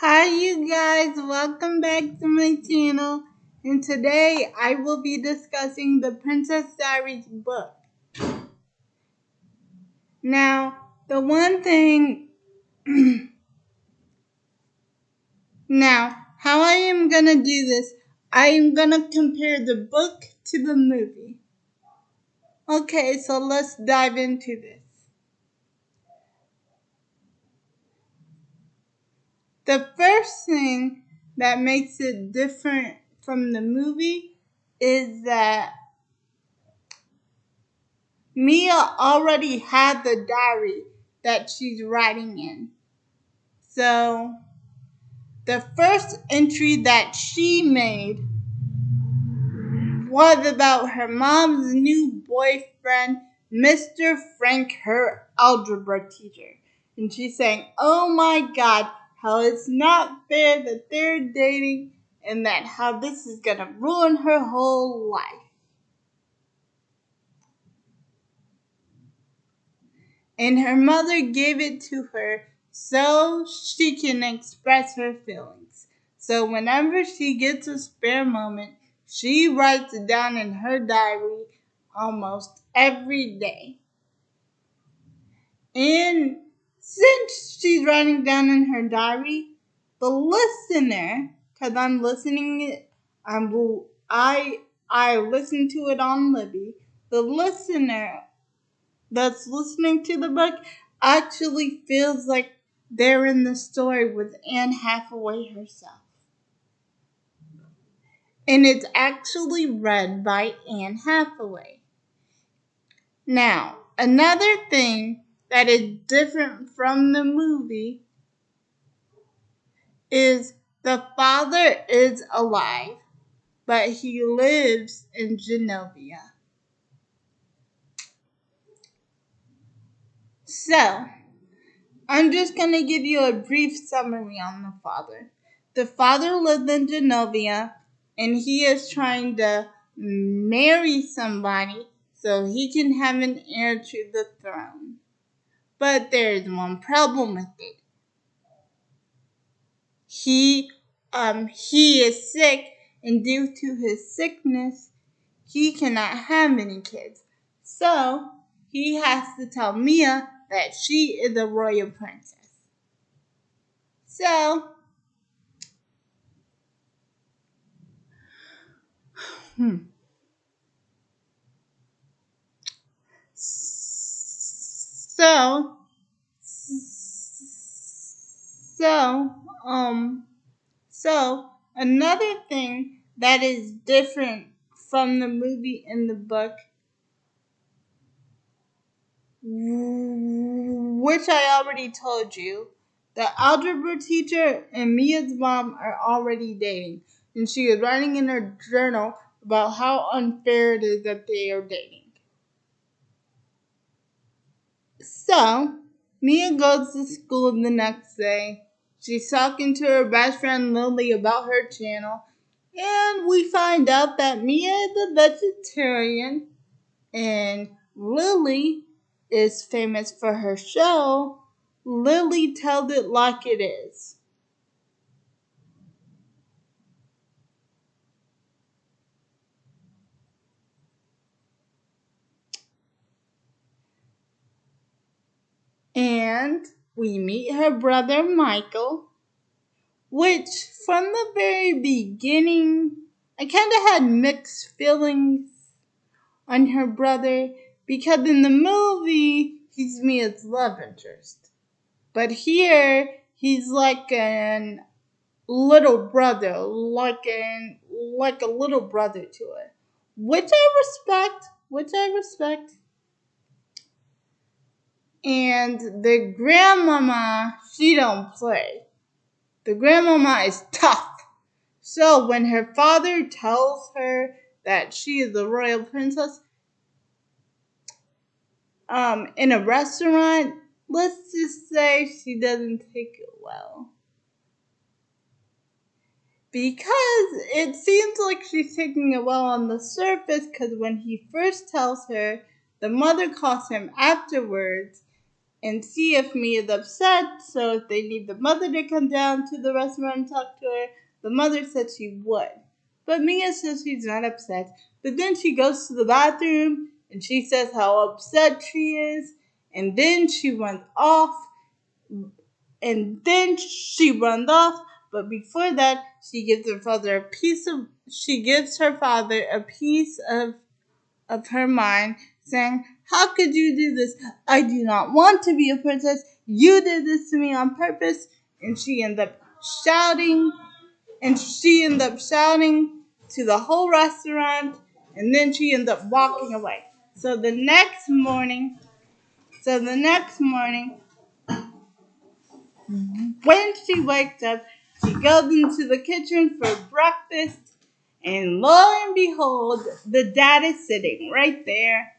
Hi you guys, welcome back to my channel, and today I will be discussing the Princess Diaries book. Now, the one thing, how I am gonna do this, I am gonna compare the book to the movie. Okay, so let's dive into this. The first thing that makes it different from the movie is that Mia already had the diary that she's writing in. So, the first entry that she made was about her mom's new boyfriend, Mr. Frank, her algebra teacher. And she's saying, "Oh my God, how it's not fair that they're dating and that how this is going to ruin her whole life." And her mother gave it to her so she can express her feelings. So whenever she gets a spare moment, she writes it down in her diary almost every day. And since she's writing down in her diary, the listener, because I'm listening it, I listen to it on Libby. The listener that's listening to the book actually feels like they're in the story with Anne Hathaway herself. And it's actually read by Anne Hathaway. Now, another thing that is different from the movie is the father is alive, but he lives in Genovia. So, I'm just going to give you a brief summary on the father. The father lived in Genovia, and he is trying to marry somebody so he can have an heir to the throne. But there is one problem with it. He is sick, and due to his sickness, he cannot have any kids. So he has to tell Mia that she is a royal princess. So, so, so, um, so another thing that is different from the movie and the book, which I already told you, the algebra teacher and Mia's mom are already dating, and she is writing in her journal about how unfair it is that they are dating. So, Mia goes to school the next day. She's talking to her best friend Lily about her channel, and we find out that Mia is a vegetarian, and Lily is famous for her show, Lily Tells It Like It Is. And we meet her brother Michael, which from the very beginning, I kind of had mixed feelings on her brother, because in the movie, he's Mia's love interest. But here, he's like a little brother, like a little brother to her, which I respect. And the grandmama, she don't play. The grandmama is tough. So when her father tells her that she is a royal princess, in a restaurant, let's just say she doesn't take it well. Because it seems like she's taking it well on the surface, because when he first tells her, the mother calls him afterwards, and see if Mia's upset. So if they need the mother to come down to the restaurant and talk to her, the mother said she would. But Mia says she's not upset. But then she goes to the bathroom and she says how upset she is. And then she runs off. But before that, she gives her father a piece of her mind, saying, "How could you do this? I do not want to be a princess. You did this to me on purpose." And she ends up shouting, to the whole restaurant, and then she ends up walking away. So the next morning, when she wakes up, she goes into the kitchen for breakfast, and lo and behold, the dad is sitting right there.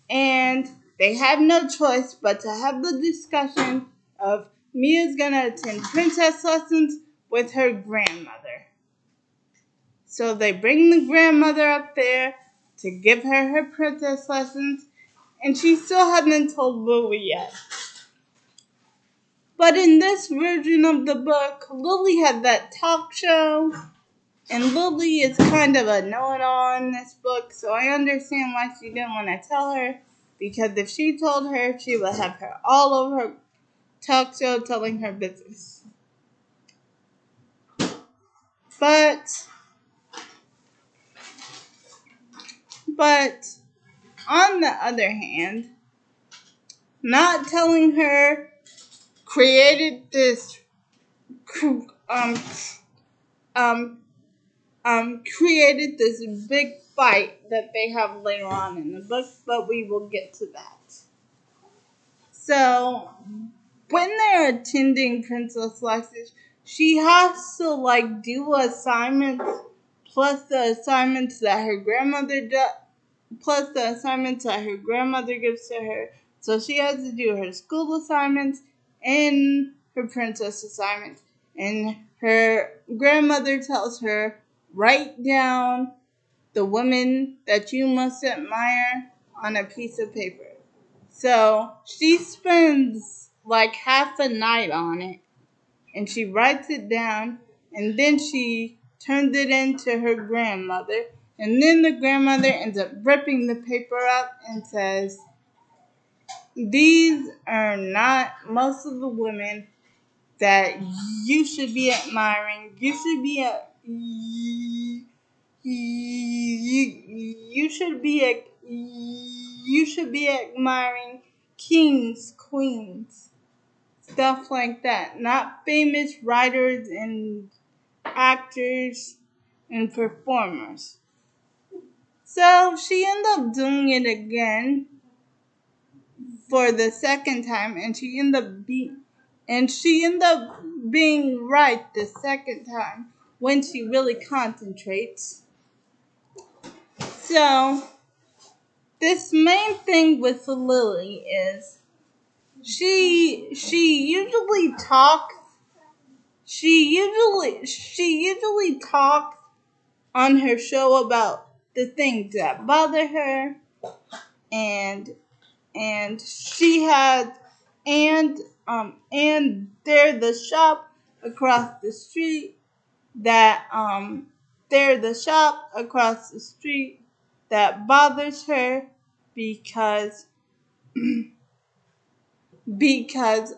And they have no choice but to have the discussion of Mia's gonna attend princess lessons with her grandmother. So they bring the grandmother up there to give her princess lessons, and she still hasn't told Lily yet. But in this version of the book, Lily had that talk show, and Lily is kind of a know-it-all in this book, so I understand why she didn't want to tell her, because if she told her, she would have her all over her talk show telling her business. But, but, on the other hand, not telling her created this um, created this big fight that they have later on in the book, but we will get to that. So, when they're attending Princess Lexi's, she has to do assignments plus the assignments that her grandmother plus the assignments that her grandmother gives to her. So she has to do her school assignments and her princess assignments. And her grandmother tells her, write down the women that you must admire on a piece of paper. So she spends half a night on it, and she writes it down, and then she turns it in to her grandmother, and then the grandmother ends up ripping the paper up and says, these are not most of the women that you should be admiring. You should be admiring kings, queens, stuff like that. Not famous writers and actors and performers. So she ended up doing it again for the second time, and she ended up being right the second time when she really concentrates. So this main thing with Lily is she usually talks on her show about the things that bother her, and she had and there's the shop across the street that bothers her because because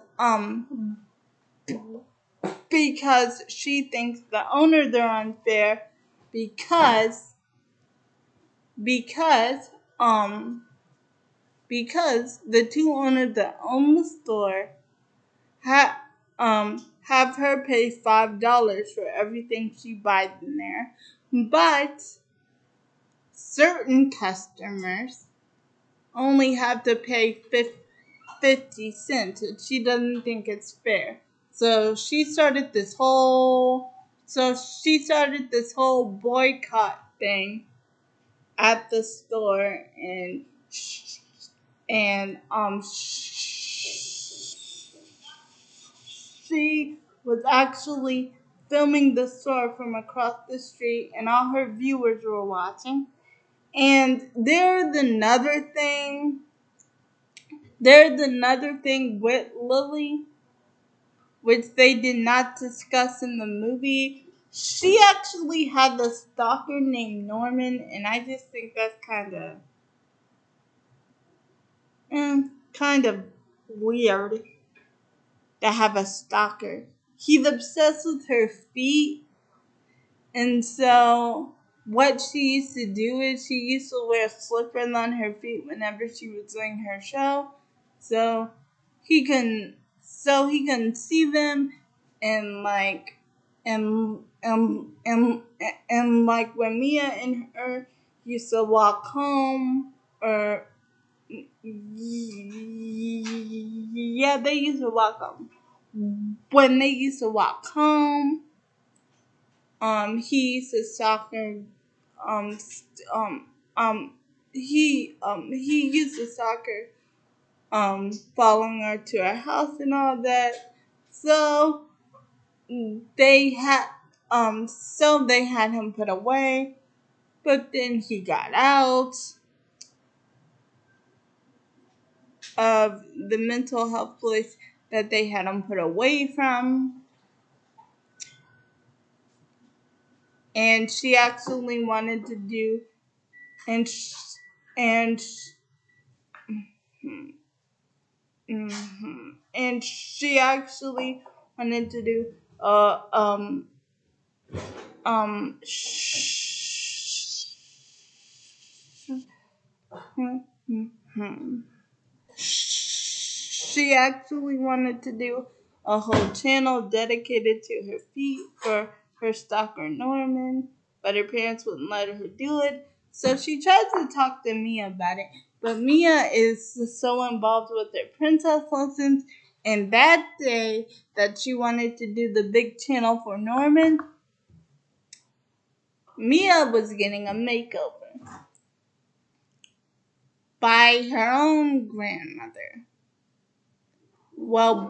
because she thinks the owners are unfair because because because the two owners that own the store have her pay $5 for everything she buys in there, but certain customers only have to pay 50 cents, and she doesn't think it's fair. So she started this whole boycott thing at the store, and she was actually filming the store from across the street, and all her viewers were watching. And there's another thing There's another thing with Lily, which they did not discuss in the movie. She actually had a stalker named Norman, and I just think that's kind of weird to have a stalker. He's obsessed with her feet, and so what she used to do is she used to wear slippers on her feet whenever she was doing her show, so he can see them, and like when Mia and her used to walk home, or yeah, they used to walk home. When they used to walk home, he used to stalk her. Um, st- um, um, he used to stalk her. Following her to her house and all that. So they had, they had him put away, but then he got out of the mental health place that they had him put away from, and she actually wanted to do, and sh- and sh- and she actually wanted to do um sh- she actually wanted to do a whole channel dedicated to her feet for her stalker Norman, but her parents wouldn't let her do it. So she tried to talk to Mia about it, but Mia is so involved with her princess lessons. And that day that she wanted to do the big channel for Norman, Mia was getting a makeover by her own grandmother. Well,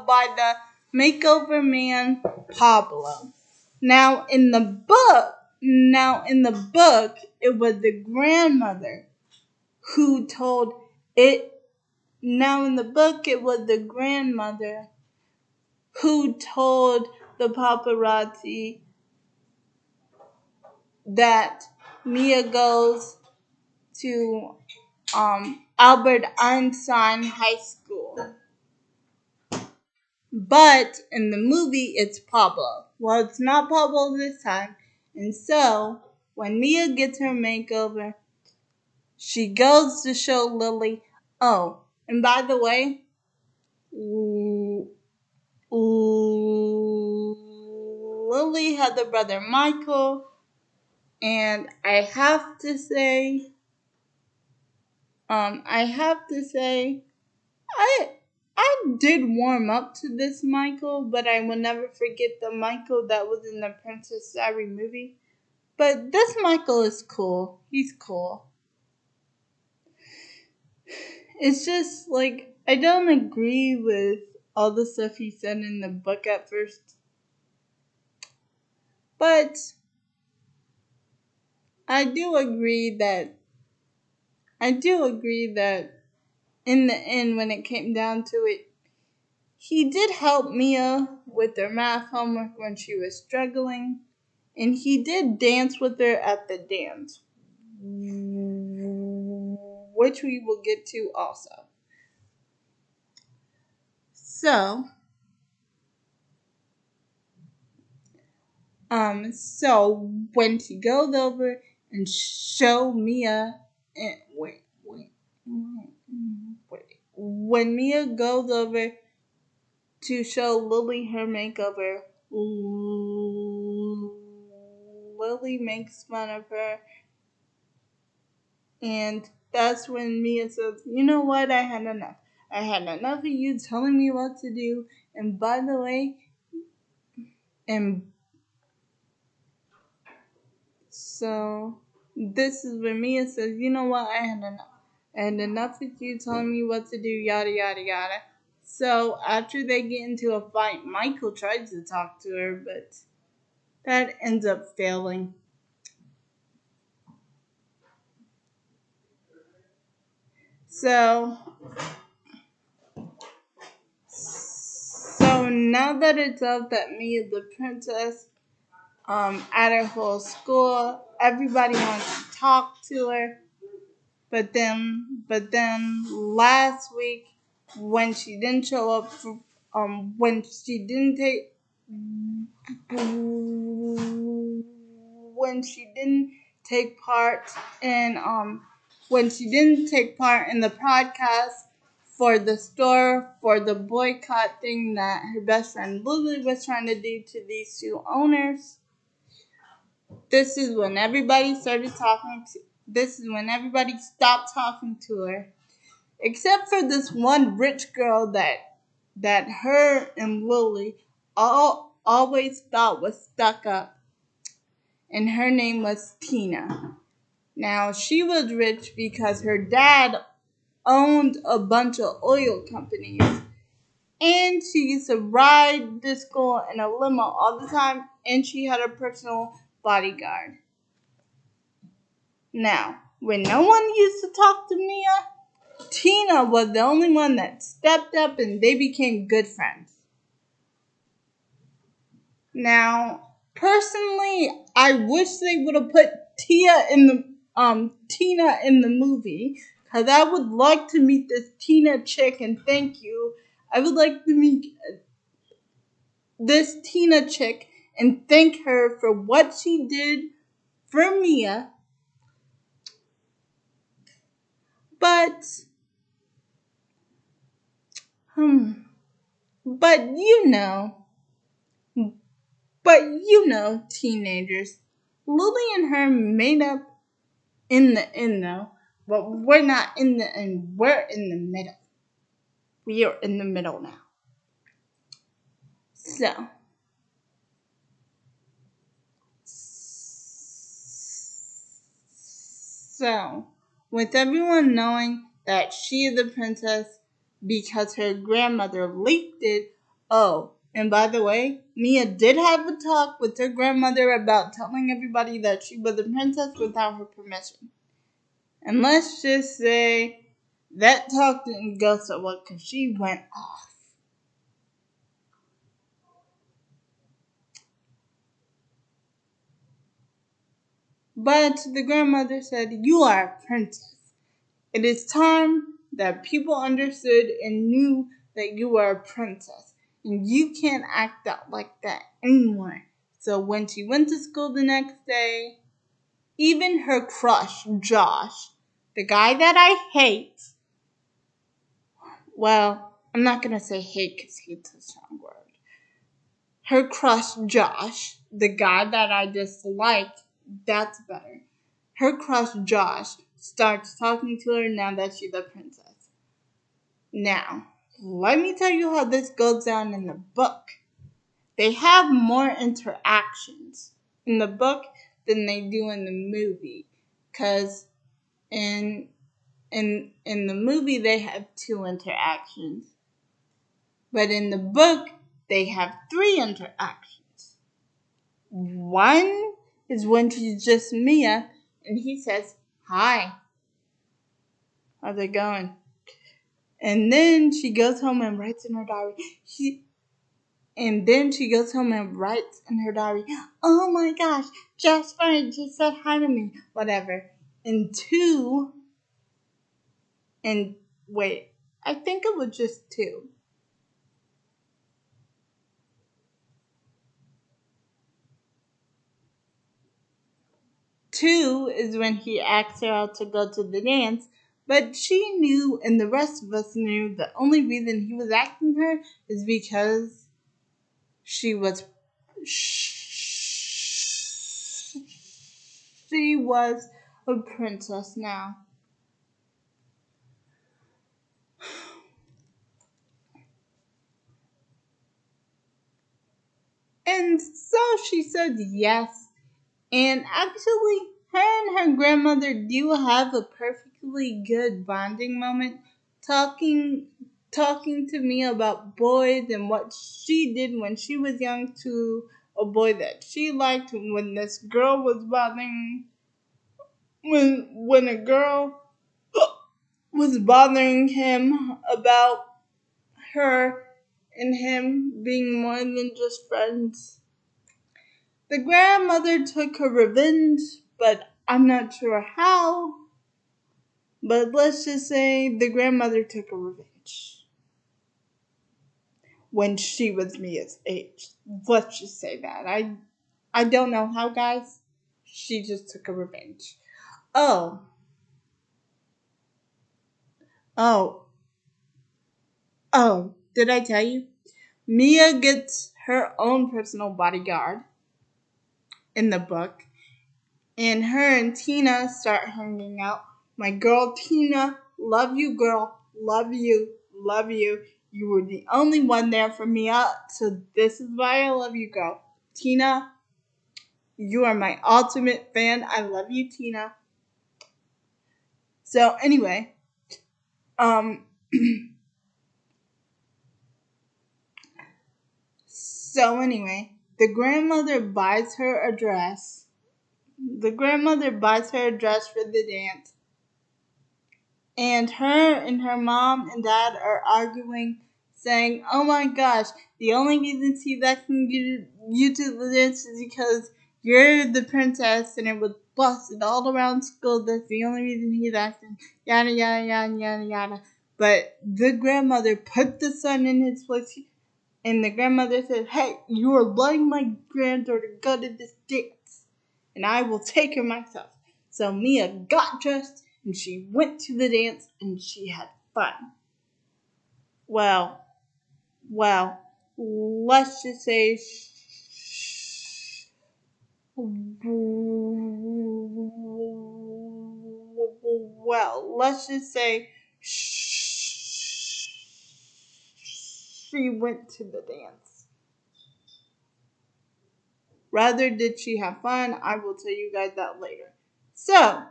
by the makeover man Pablo. Now in the book, it was the grandmother who told it. Now in the book, it was the grandmother who told the paparazzi that Mia goes to Albert Einstein High School. But in the movie, it's Pablo. Well, it's not Pablo this time. And so, when Mia gets her makeover, she goes to show Lily. Oh, and by the way, Lily had the brother Michael, and I have to say, I I did warm up to this Michael, but I will never forget the Michael that was in the Princess Diary movie. But this Michael is cool. He's cool. It's just like I don't agree with all the stuff he said in the book at first, but I do agree that I do agree that in the end, when it came down to it, he did help Mia with her math homework when she was struggling, and he did dance with her at the dance, which we will get to also. So when she goes over and show Mia, and when Mia goes over to show Lily her makeover, Lily makes fun of her, and that's when Mia says, "You know what? I had enough. I had enough of you telling me what to do. And by the way, and so this is when Mia says, you know what? I had enough. I had enough of you telling me what to do, yada, yada, yada." So after they get into a fight, Michael tries to talk to her, but that ends up failing. So, so now that it's out that Mia the princess, at her whole school, everybody wants to talk to her. But then last week, when she didn't show up for, when she didn't take, when she didn't take part in, when she didn't take part in the podcast for the store, for the boycott thing that her best friend Lily was trying to do to these two owners, this is when everybody started talking to, this is when everybody stopped talking to her. Except for this one rich girl that her and Lily always thought was stuck up. And her name was Tina. Now she was rich because her dad owned a bunch of oil companies. And she used to ride to school in a limo all the time, and she had a personal bodyguard. Now, when no one used to talk to Mia, Tina was the only one that stepped up and they became good friends. Now, personally, I wish they would have put Tina in the movie, because I would like to meet this Tina chick, and thank you. I would like to meet this Tina chick and thank her for what she did for Mia. But but teenagers, Lily and her made up in the end though, but we're not in the end, we're in the middle. We are in the middle now. So, with everyone knowing that she is the princess because her grandmother leaked it, oh, and by the way, Mia did have a talk with her grandmother about telling everybody that she was a princess without her permission. And let's just say that talk didn't go so well because she went off. But the grandmother said, "You are a princess. It is time that people understood and knew that you are a princess. And you can't act out like that anymore." So when she went to school the next day, even her crush, Josh, the guy that I hate, well, I'm not going to say hate because hate's a strong word. Her crush, Josh, the guy that I dislike, that's better. Her crush, Josh, starts talking to her now that she's a princess. Now, let me tell you how this goes down in the book. They have more interactions in the book than they do in the movie. Because in the movie, they have 2 interactions. But in the book, they have 3 interactions. One is when she's just Mia, and he says, "Hi, how's it going?" And then she goes home and writes in her diary. "Oh my gosh, Jasper just said hi to me," whatever. And 2, and wait, I think it was just 2. 2 is when he asked her out to go to the dance, but she knew, and the rest of us knew, the only reason he was asking her is because she was a princess now. And so she said yes. And actually, her and her grandmother do have a perfectly good bonding moment, talking to me about boys and what she did when she was young to a boy that she liked, when this girl was bothering, when a girl was bothering him about her and him being more than just friends. The grandmother took her revenge, but I'm not sure how. But let's just say the grandmother took her revenge when she was Mia's age. Let's just say that. I don't know how, guys. She just took her revenge. Oh, oh, oh, did I tell you? Mia gets her own personal bodyguard in the book, and her and Tina start hanging out. My girl Tina, love you, girl, love you, love you. You were the only one there for Mia, so this is why I love you, girl. Tina, you are my ultimate fan. I love you, Tina. So anyway, um, the grandmother buys her a dress. The grandmother buys her a dress for the dance. And her mom and dad are arguing, saying, "Oh my gosh, the only reason Steve can get you to the dance is because you're the princess and it was busted all around school. That's the only reason he's acting, yada, yada, yada, yada, yada." But the grandmother put the son in his place, and the grandmother said, "Hey, you are letting my granddaughter go to this dance, and I will take her myself." So Mia got dressed and she went to the dance and she had fun. Well, let's just say she went to the dance. Rather, did she have fun? I will tell you guys that later. So,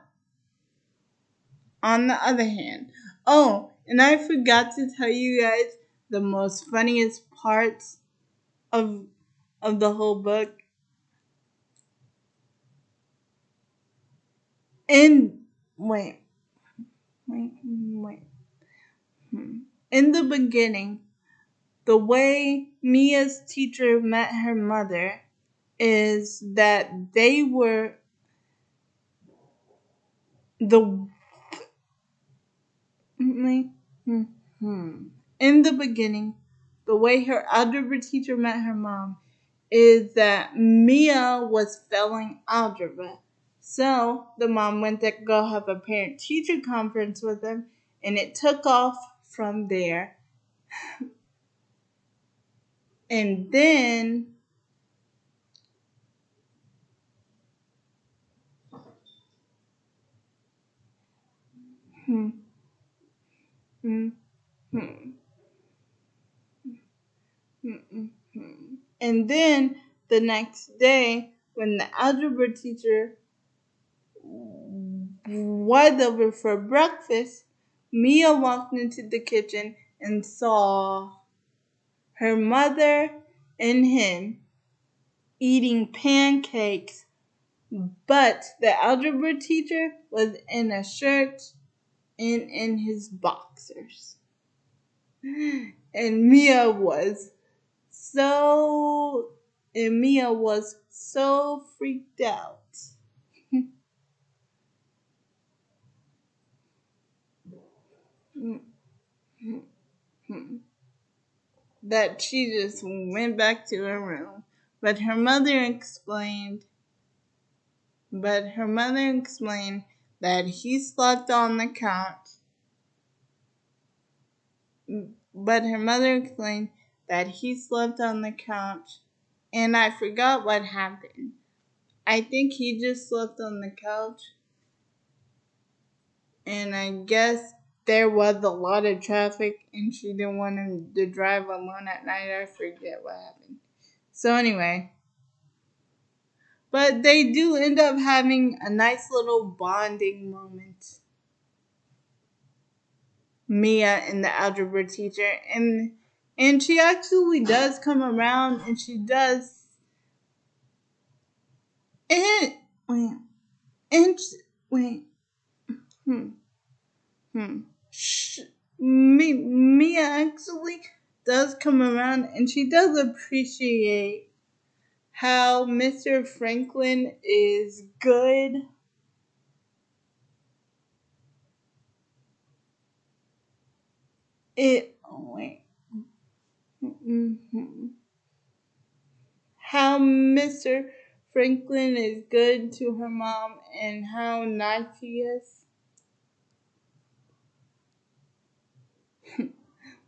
on the other hand, oh, and I forgot to tell you guys the most funniest parts of the whole book. In wait, wait, wait. In the beginning, the way Mia's teacher met her mother is that they were the in the beginning, the way her algebra teacher met her mom is that Mia was failing algebra. So the mom went to go have a parent teacher conference with them, and it took off from there. And then hmm, hmm, hmm, hmm, hmm, hmm. And then the next day, when the algebra teacher was over for breakfast, Mia walked into the kitchen and saw her mother and him eating pancakes, but the algebra teacher was in a shirt and in his boxers. And Mia was so freaked out. That she just went back to her room. But her mother explained that he slept on the couch. But her mother explained that he slept on the couch, and I forgot what happened. I think he just slept on the couch, and I guess there was a lot of traffic, and she didn't want him to drive alone at night. I forget what happened. So anyway, but they do end up having a nice little bonding moment. Mia and the algebra teacher, and she actually does come around, and she does and wait and wait hmm hmm sh- Mia actually does come around, and she does appreciate how Mr. Franklin is good. Wait. Mhm. How Mr. Franklin is good to her mom and how nice he is.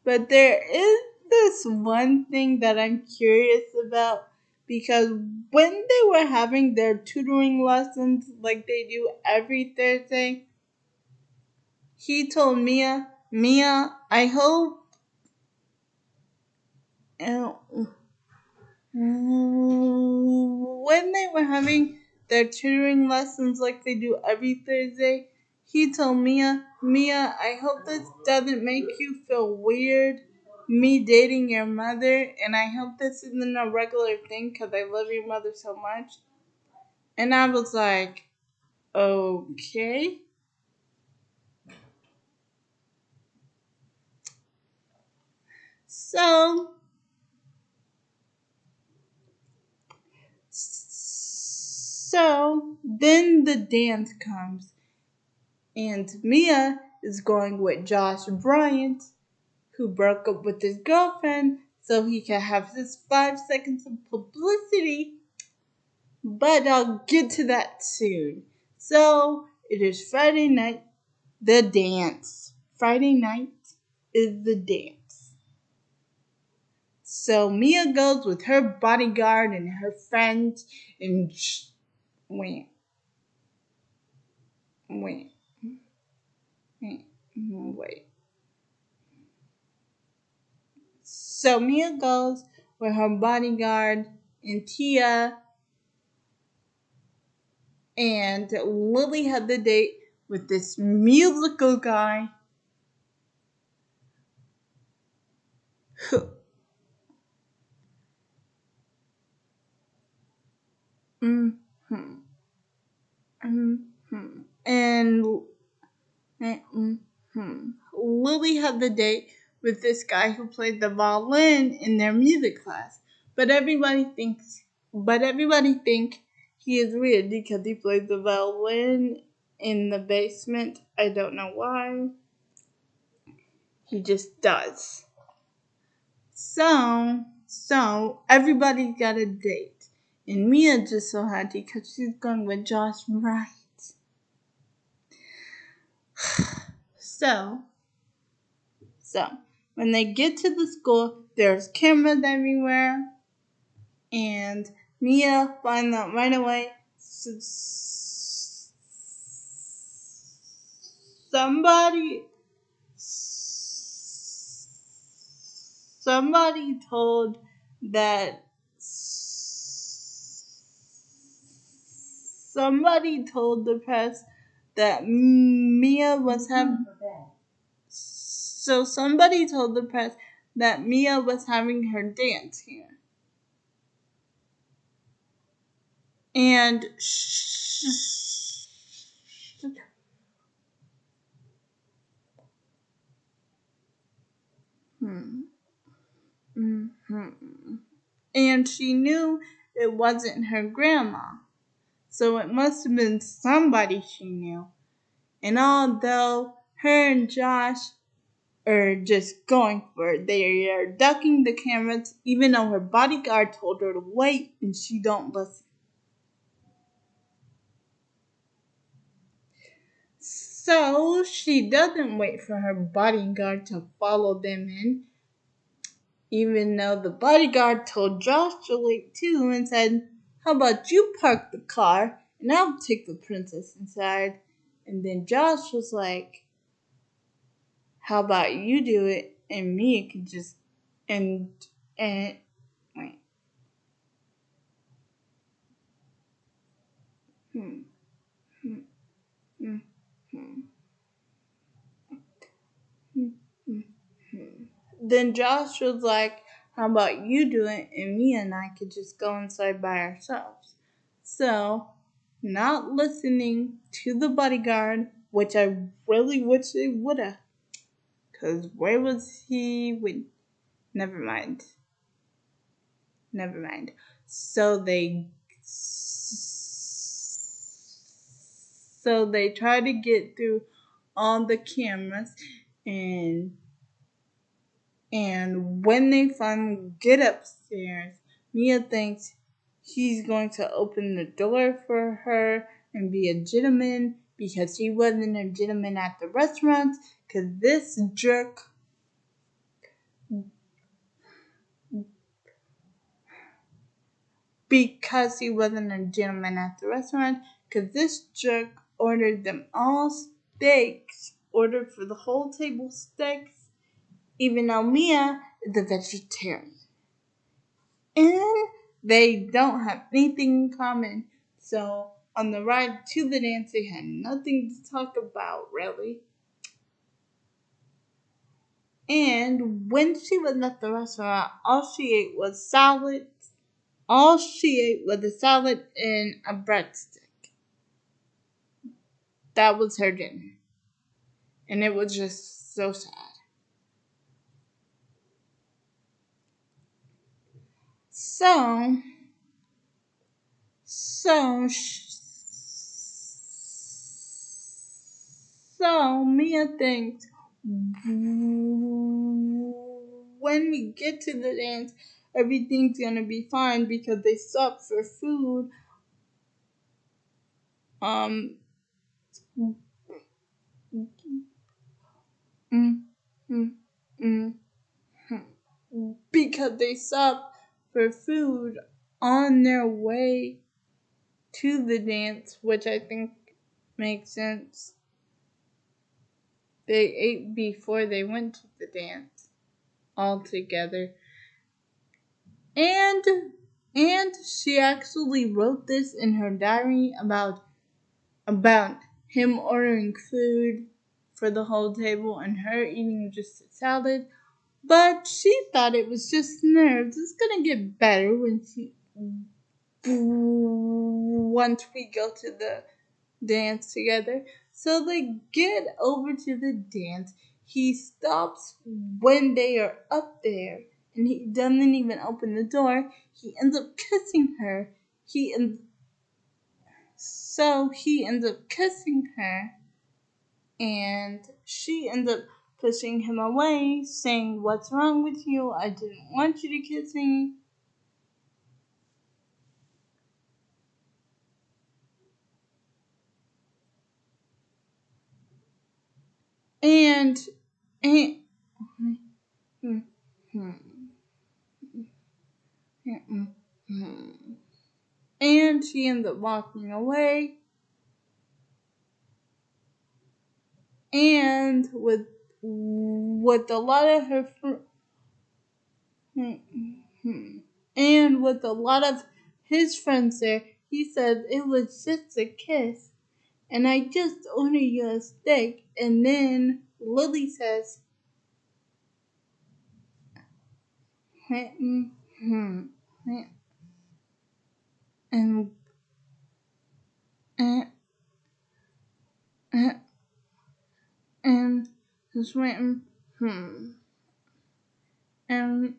But there is this one thing that I'm curious about, because when they were having their tutoring lessons like they do every Thursday, he told Mia, I hope uh, when they were having their tutoring lessons like they do every Thursday, he told Mia, I hope this doesn't make you feel weird, me dating your mother, and I hope this isn't a regular thing because I love your mother so much. And I was like, okay. So, then the dance comes, and Mia is going with Josh Bryant, who broke up with his girlfriend so he could have his 5 seconds of publicity. But I'll get to that soon. So it is Friday night, the dance. Friday night is the dance. So Mia goes with her bodyguard and her friends and wait, wait, wait. So Mia goes with her bodyguard and Tia, and Lily had the date with this musical guy. Mhm, mhm. And Lily had the date with this guy who played the violin in their music class. But everybody thinks he is weird because he plays the violin in the basement. I don't know why. He just does. So everybody's got a date. And Mia just so happy because she's going with Josh Wright. So, when they get to the school, there's cameras everywhere. And Mia finds out right away. Somebody told that the press that Mia was having. So somebody told the press that Mia was having her dance here, and and she knew it wasn't her grandma. So it must have been somebody she knew. And although her and Josh are just going for it, they are ducking the cameras, even though her bodyguard told her to wait and she don't listen. So she doesn't wait for her bodyguard to follow them in, even though the bodyguard told Josh to wait too and said, how about you park the car and I'll take the princess inside. And then Josh was like, how about you do it and Mia could just and wait. Hmm. Hmm. Hmm. Hmm. Hmm. Hmm. Hmm. Then Josh was like, how about you do it and Mia and I could just go inside by ourselves. So, not listening to the bodyguard, which I really wish they would have. Because where was he when... Never mind. Never mind. So they try to get through all the cameras, and when they finally get upstairs, Mia thinks he's going to open the door for her and be a gentleman because he wasn't a gentleman at the restaurant, because this jerk ordered them all steaks, ordered for the whole table steaks, even though Mia is a vegetarian. And they don't have anything in common. So on the ride to the dance, they had nothing to talk about, really. And when she was at the restaurant, all she ate was salad. All she ate was a salad and a breadstick. That was her dinner. And it was just so sad. So Mia thinks when we get to the dance, everything's gonna be fine because they stopped for food. Because they stopped for food on their way to the dance, which I think makes sense. They ate before they went to the dance all together. And she actually wrote this in her diary about him ordering food for the whole table and her eating just a salad. But she thought it was just nerves. It's gonna get better once we go to the dance together. So they get over to the dance. He stops when they are up there, and he doesn't even open the door. He ends up kissing her. He ends up kissing her, and she ends up pushing him away, saying, "What's wrong with you? I didn't want you to kiss me." And and and she ends up walking away, and with a lot of her and with a lot of his friends there, he said it was just a kiss, and I just ordered you a steak. And then Lily says, and and and just went and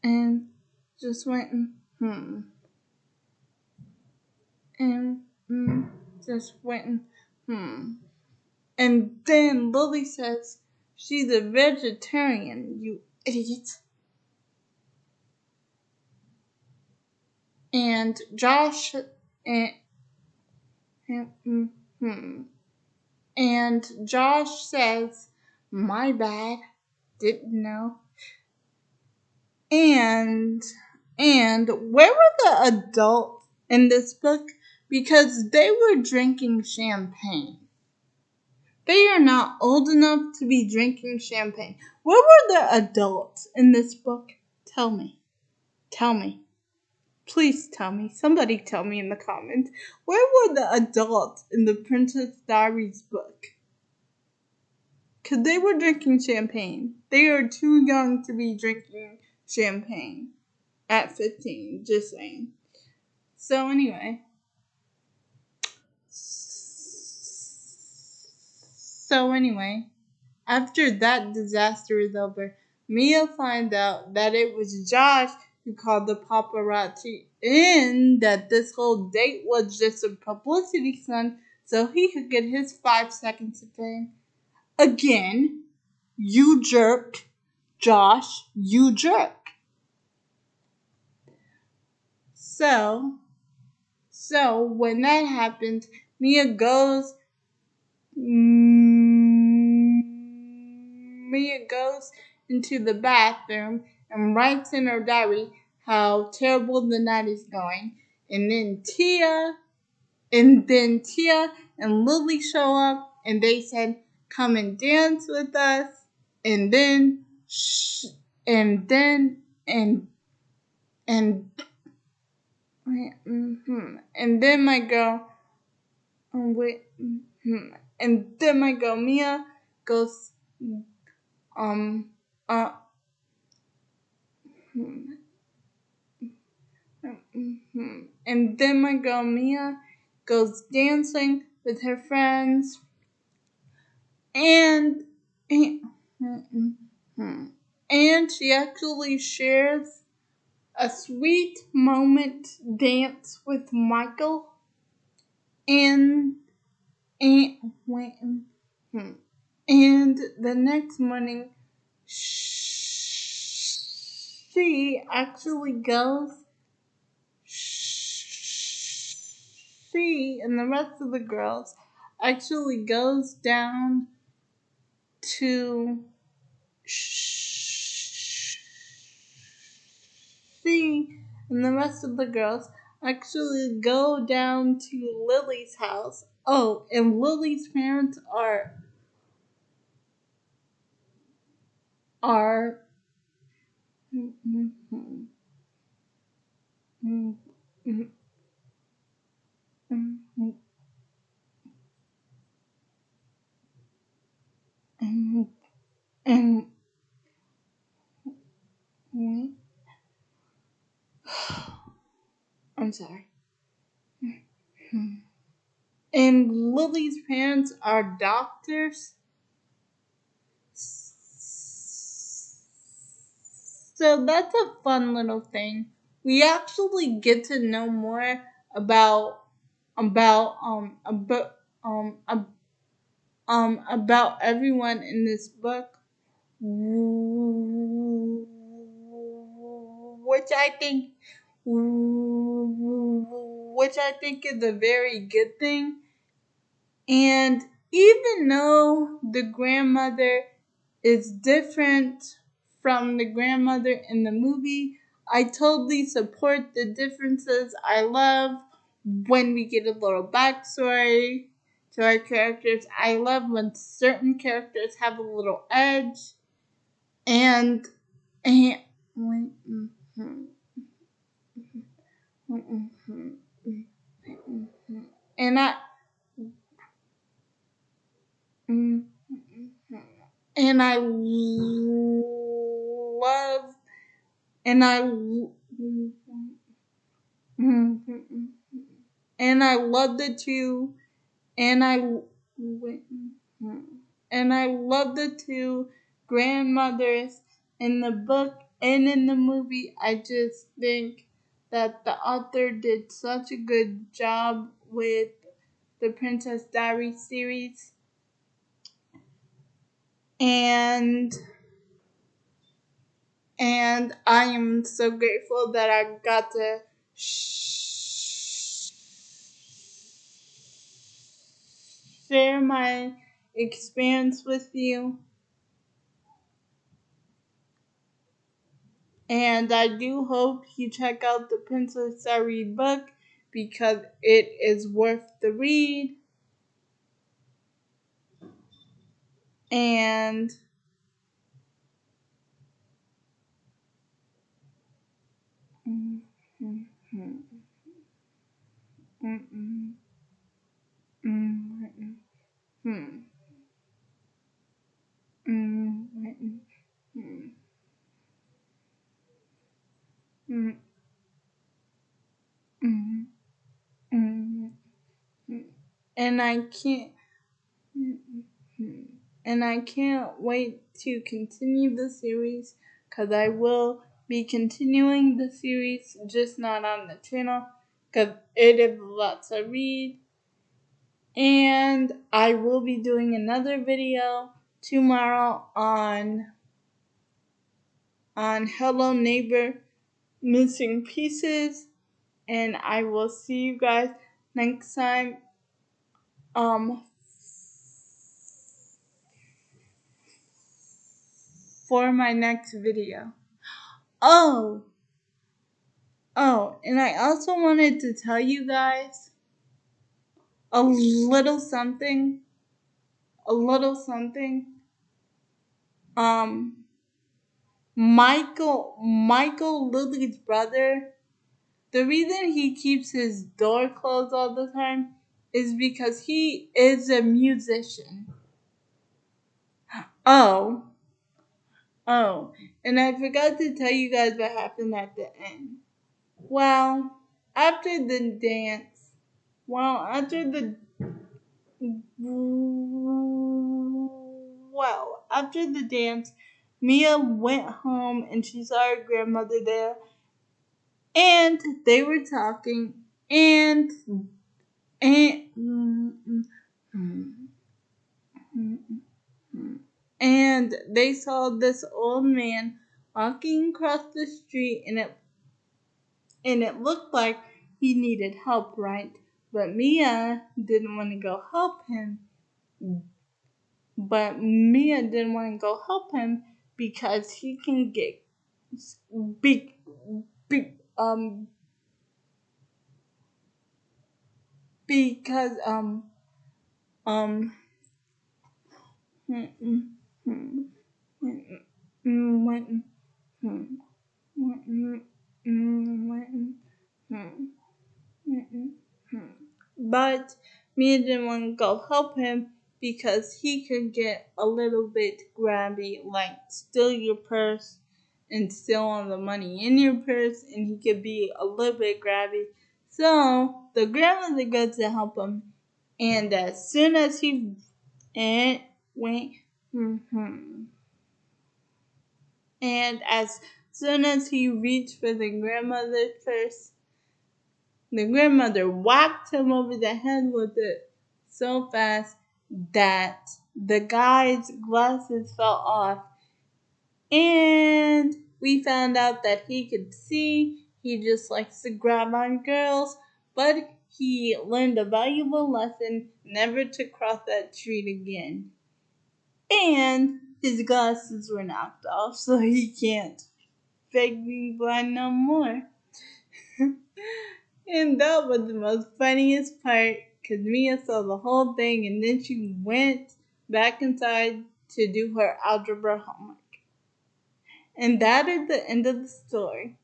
and just went and just went And then Lily says, "She's a vegetarian, you idiot." And Josh and Josh says, "My bad, didn't know." And where were the adults in this book? Because they were drinking champagne. They are not old enough to be drinking champagne. Where were the adults in this book? Tell me. Tell me. Please tell me. Somebody tell me in the comments. Where were the adults in the Princess Diaries book? Because they were drinking champagne. They are too young to be drinking champagne at 15. Just saying. So anyway. So anyway, after that disaster is over, Mia finds out that it was Josh who called the paparazzi in, that this whole date was just a publicity stunt so he could get his 5 seconds of fame. Again, you jerk. Josh, you jerk. So, so when that happens, Mia goes into the bathroom and writes in her diary how terrible the night is going. And then Tia and Lily show up and they said, "Come and dance with us." And then, and then, and, and then my girl, and then my girl Mia goes, um, uh, and then my girl Mia goes dancing with her friends, and and she actually shares a sweet moment dance with Michael, and and and the next morning she actually goes she and the rest of the girls actually goes down to she and the rest of the girls actually go down to Lily's house. Oh, and Lily's parents are and I'm sorry. And Lily's parents are doctors. So that's a fun little thing. We actually get to know more about about everyone in this book, which I think is a very good thing. And even though the grandmother is different from the grandmother in the movie, I totally support the differences. I love when we get a little backstory to our characters. I love when certain characters have a little edge, and and and I and I love and I and I love the two and I love the two grandmothers in the book and in the movie. I just think that the author did such a good job with the Princess Diaries series, and I am so grateful that I got to share my experience with you. And I do hope you check out the Princess Diary book because it is worth the read. And and I can't And I can't wait to continue the series because I will be continuing the series, just not on the channel because it is a lot to read. And I will be doing another video tomorrow on Hello Neighbor Missing Pieces, and I will see you guys next time for my next video. Oh, and I also wanted to tell you guys a little something. Michael Lily's brother, the reason he keeps his door closed all the time is because he is a musician. Oh, and I forgot to tell you guys what happened at the end. Well, after the dance, Mia went home and she saw her grandmother there, and they were talking, and they saw this old man walking across the street, and it looked like he needed help, right? But Mia didn't want to go help him. Because he can get big, because but Mia didn't want to go help him because he could get a little bit grabby, like steal your purse and steal all the money in your purse, and he could be a little bit grabby. So the grandmother goes to help him, and as soon as he reached for the grandmother's purse, the grandmother whacked him over the head with it so fast that the guy's glasses fell off. And we found out that he could see. He just likes to grab on girls. But he learned a valuable lesson never to cross that street again. And his glasses were knocked off, so he can't fake being blind no more. And that was the most funniest part, because Mia saw the whole thing and then she went back inside to do her algebra homework. And that is the end of the story.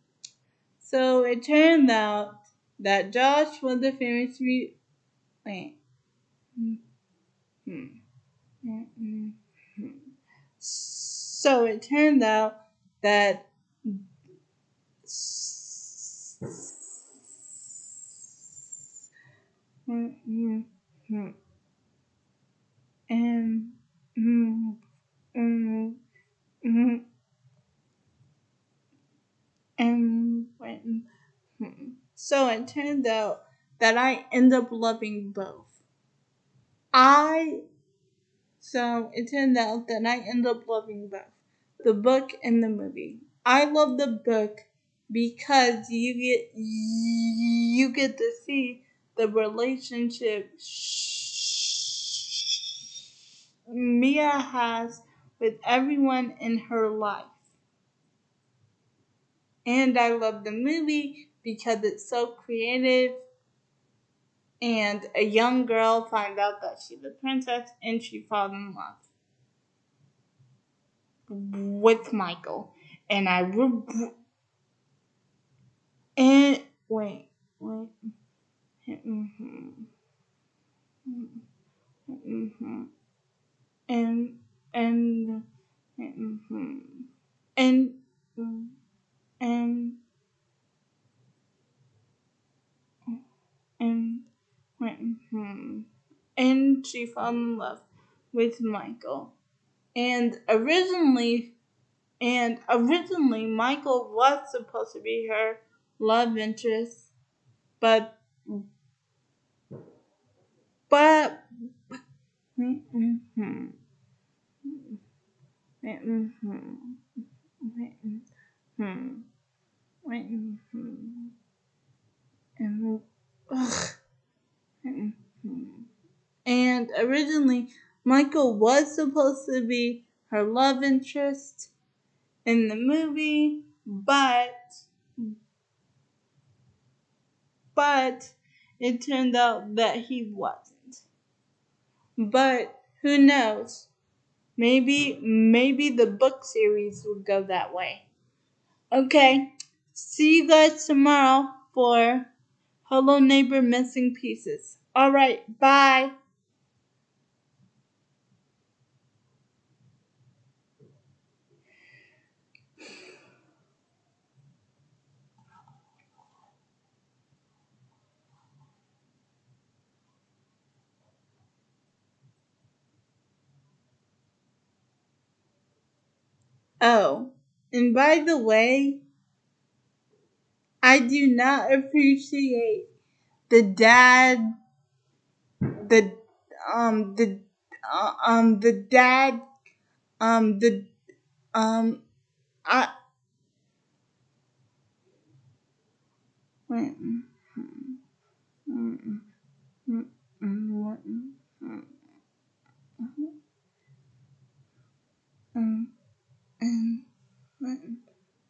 So it turned out that Josh was a famous So it turned out that So it turned out that I end up loving both. So it turned out that I end up loving both, the book and the movie. I love the book because you get to see the relationship Mia has with everyone in her life. And I love the movie because it's so creative, and a young girl finds out that she's a princess and she falls in love with Michael. And and she fell in love with Michael. And originally Michael was supposed to be her love interest, but but mm-hmm, mm-hmm, mm-hmm, mm-hmm, and, ugh, mm-hmm. And originally Michael was supposed to be her love interest in the movie, but it turned out that he wasn't. But who knows? Maybe the book series will go that way. Okay. See you guys tomorrow for Hello Neighbor Missing Pieces. Alright, bye. Oh, and by the way, I do not appreciate the dad the the the dad the I wait, mm, mm, mm, mm, mm, and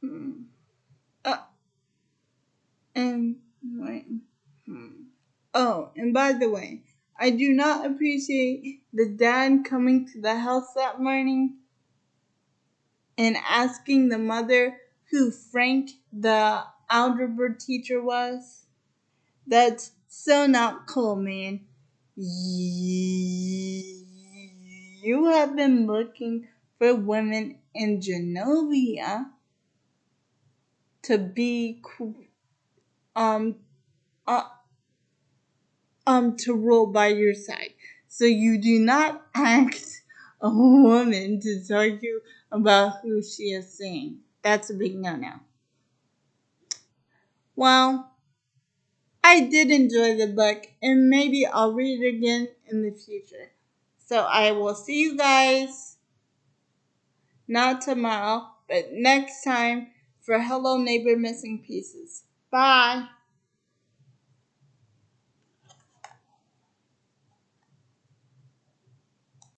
mm, uh, and wait. Oh, and by the way, I do not appreciate the dad coming to the house that morning and asking the mother who Frank, the algebra teacher, was. That's so not cool, man. You have been looking for women in Genovia to be um uh, to rule by your side. So you do not ask a woman to tell you about who she is seeing. That's a big no-no. Well, I did enjoy the book, and maybe I'll read it again in the future. So I will see you guys not tomorrow, but next time for Hello Neighbor Missing Pieces. Bye.